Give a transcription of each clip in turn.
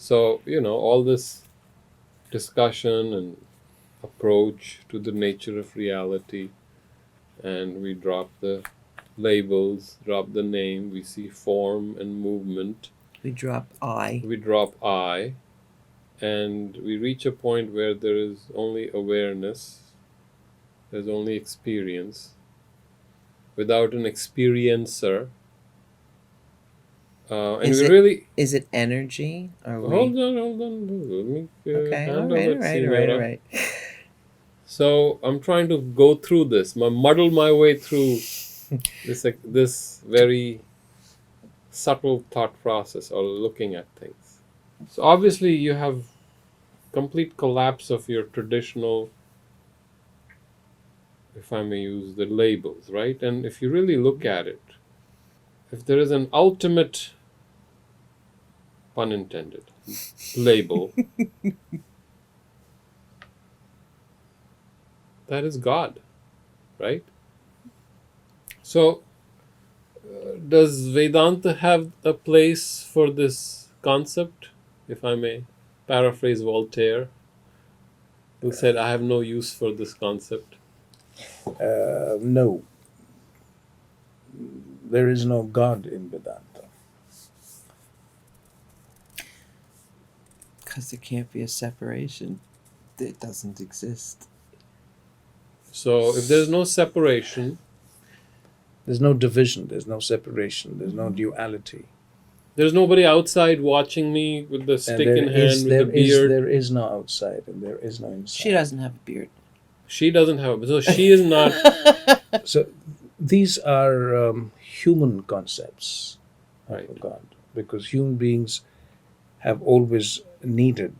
So, all this discussion and approach to the nature of reality, and we drop the labels, drop the name, we see form and movement, We drop I. we drop I, and we reach a point where there is only awareness, there's only experience. Without an experiencer, and Is we it really is it energy? Are hold we on, hold on, let me okay? All handle right, all it, right, all right, all Senora. right. So I'm trying to go through this, muddle my way through this very subtle thought process or looking at things. So obviously you have complete collapse of your traditional, if I may use the labels, right? And if you really look at it, if there is an ultimate, pun intended, label, that is God, right? So does Vedanta have a place for this concept, if I may paraphrase Voltaire, who said, I have no use for this concept? No, there is no God in Vedanta. Because there can't be a separation. It doesn't exist. So if there's no separation, There's no division, there's no separation, there's no duality. there's nobody outside watching me with the And stick in hand with the beard. there is no outside and there is no inside. She doesn't have a beard. She doesn't have, so she is not. So these are human concepts of Right. a God, because human beings have always needed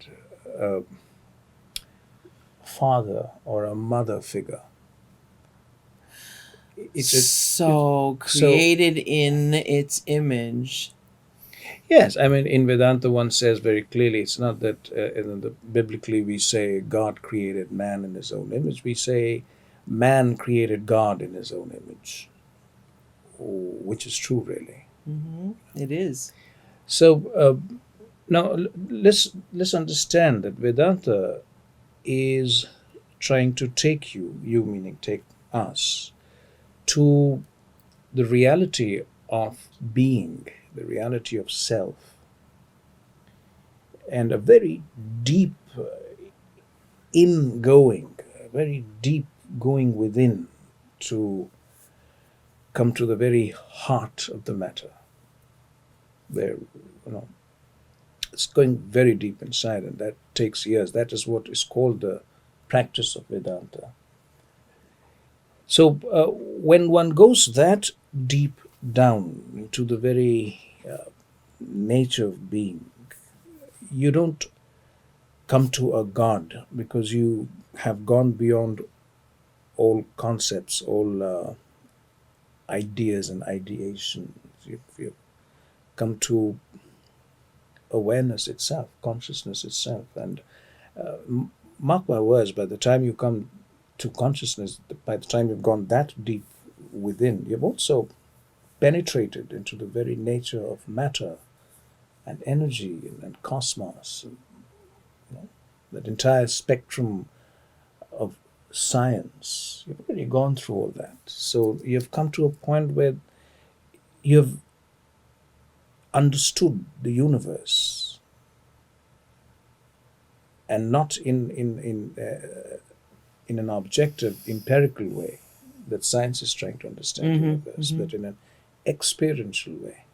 a father or a mother figure. So created in its image. Yes, I mean, in Vedanta, one says very clearly, it's not that biblically we say God created man in his own image. We say man created God in his own image, which is true, really. It is. So now let's understand that Vedanta is trying to take you meaning take us, to the reality of being, the reality of self, and a very deep ingoing, very deep going within to come to the very heart of the matter, where it's going very deep inside, and that takes years. That is what is called the practice of Vedanta. So when one goes that deep down into the very nature of being, you don't come to a God, because you have gone beyond all concepts, all ideas and ideations. You've come to awareness itself, consciousness itself. And mark my words, by the time you come to consciousness, by the time you've gone that deep within, you've also penetrated into the very nature of matter and energy and cosmos, and, that entire spectrum of science. You've already gone through all that. So you've come to a point where you've understood the universe, and not in an objective, empirical way that science is trying to understand the universe, but in an experiential way.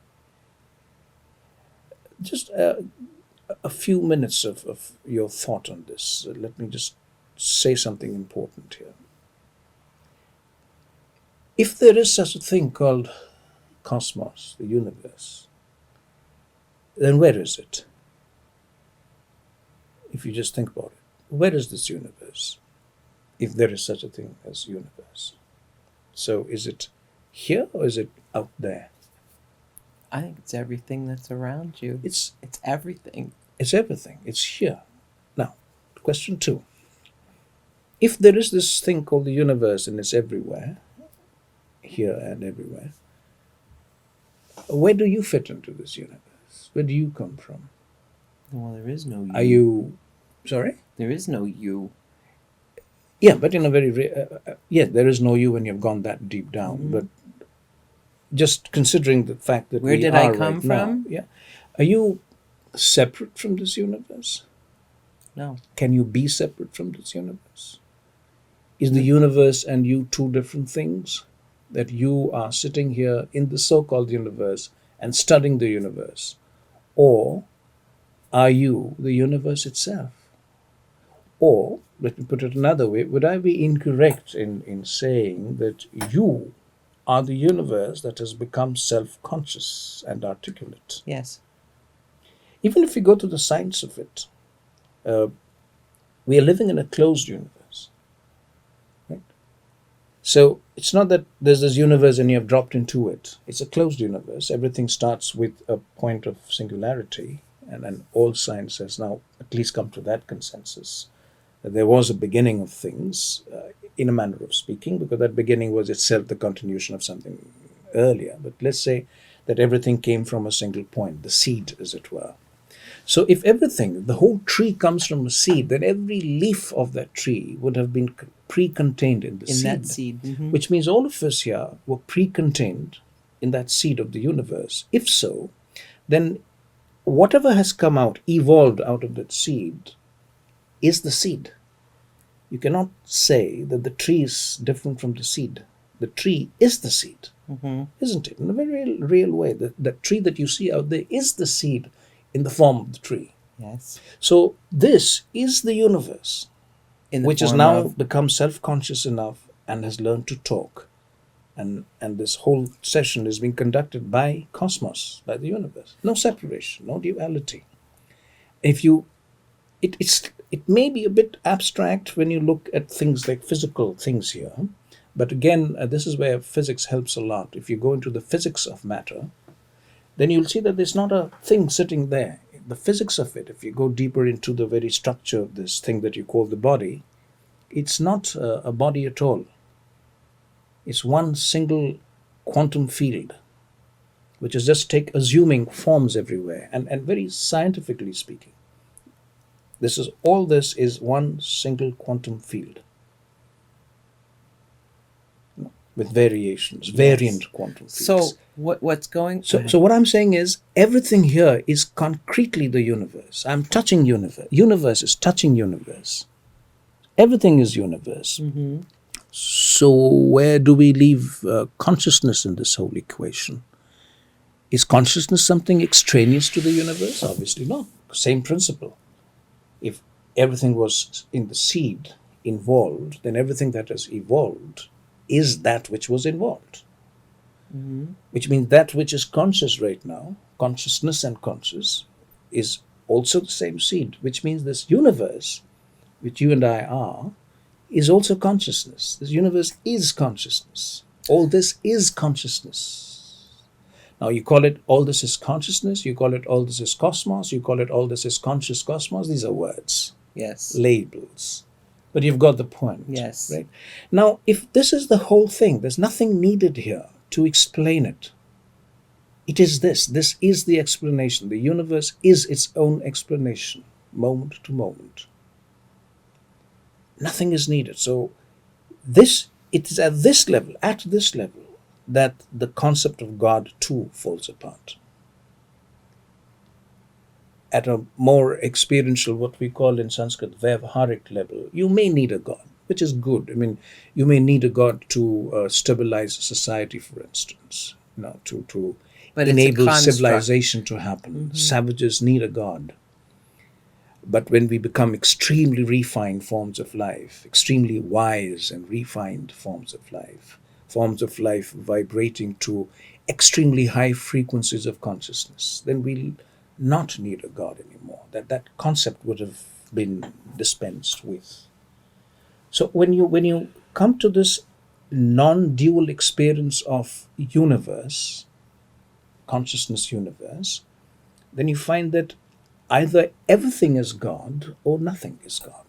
Just a few minutes of your thought on this. Let me just say something important here. If there is such a thing called cosmos, the universe, then where is it? If you just think about it, where is this universe? If there is such a thing as universe. So is it here or is it out there? I think it's everything that's around you. It's everything. It's everything. It's here. Now, question 2. If there is this thing called the universe and it's everywhere, here and everywhere, where do you fit into this universe? Where do you come from? Well, there is no you. Are you, sorry? There is no you. Yeah, but in a very, yeah, there is no you when you've gone that deep down. Mhm. But just considering the fact that Where we did I are come right now, from? yeah, are you separate from this universe? No. Can you be separate from this universe? Is the Mm. universe and you two different things? That you are sitting here in the so called universe and studying the universe? Or are you the universe itself? Or, let me put it another way, would I be incorrect in saying that you are the universe that has become self conscious and articulate? Yes. Even if we go to the science of it, uh, we are living in a closed universe. Right? So it's not that there's this universe and you have dropped into it. It's a closed universe. Everything starts with a point of singularity, and all science has now at least come to that consensus. That there was a beginning of things, in a manner of speaking, because that beginning was itself the continuation of something earlier. But let's say that everything came from a single point, the seed, as it were. So if everything, the whole tree comes from a seed, then every leaf of that tree would have been pre-contained in the In seed. that seed. Mhm. Which means all of us here were pre-contained in that seed of the universe. If so, then whatever has come out, evolved out of that seed, is the seed. You cannot say that the tree is different from the seed. The tree is the seed, Mhm. isn't it? In a very real way. The tree that you see out there is the seed in the form of the tree. Yes. So this is the universe, In the which has form now of become self-conscious enough and has learned to talk. And this whole session is being conducted by cosmos, by the universe. No separation, no duality. If you, it may be a bit abstract when you look at things like physical things here, but again, this is where physics helps a lot. If you go into the physics of matter, then you'll see that there's not a thing sitting there. The physics of it, if you go deeper into the very structure of this thing that you call the body, it's not a body at all. It's one single quantum field, which is just take assuming forms everywhere, and very scientifically speaking, this is one single quantum field with variations, Yes. variant quantum fields. So what's going? So what I'm saying is everything here is concretely the universe. I'm touching universe. Universe is touching universe. Everything is universe. Mm-hmm. So where do we leave consciousness in this whole equation? Is consciousness something extraneous to the universe? Obviously not. Same principle. If everything was in the seed involved, then everything that has evolved is that which was involved. Mm-hmm. Which means that which is conscious right now, consciousness and conscious, is also the same seed. Which means this universe, which you and I are, is also consciousness. This universe is consciousness. All this is consciousness. Now you call it all this is consciousness, you call it all this is cosmos, you call it all this is conscious cosmos. These are words, Yes. labels. But you've got the point. Yes. Right? Now, if this is the whole thing, there's nothing needed here to explain it. It is this. This is the explanation. The universe is its own explanation, moment to moment. Nothing is needed. So it is at this level, that the concept of God too falls apart. At a more experiential, what we call in Sanskrit, Vyavharik level, you may need a God, which is good. I mean, you may need a God to stabilize a society, for instance, to But enable it's a construct. civilization to happen. Savages need a God. But when we become extremely refined forms of life, extremely wise and refined forms of life vibrating to extremely high frequencies of consciousness, then we'll not need a God anymore. That concept would have been dispensed with. So when you come to this non-dual experience of universe, consciousness universe, then you find that either everything is God or nothing is God.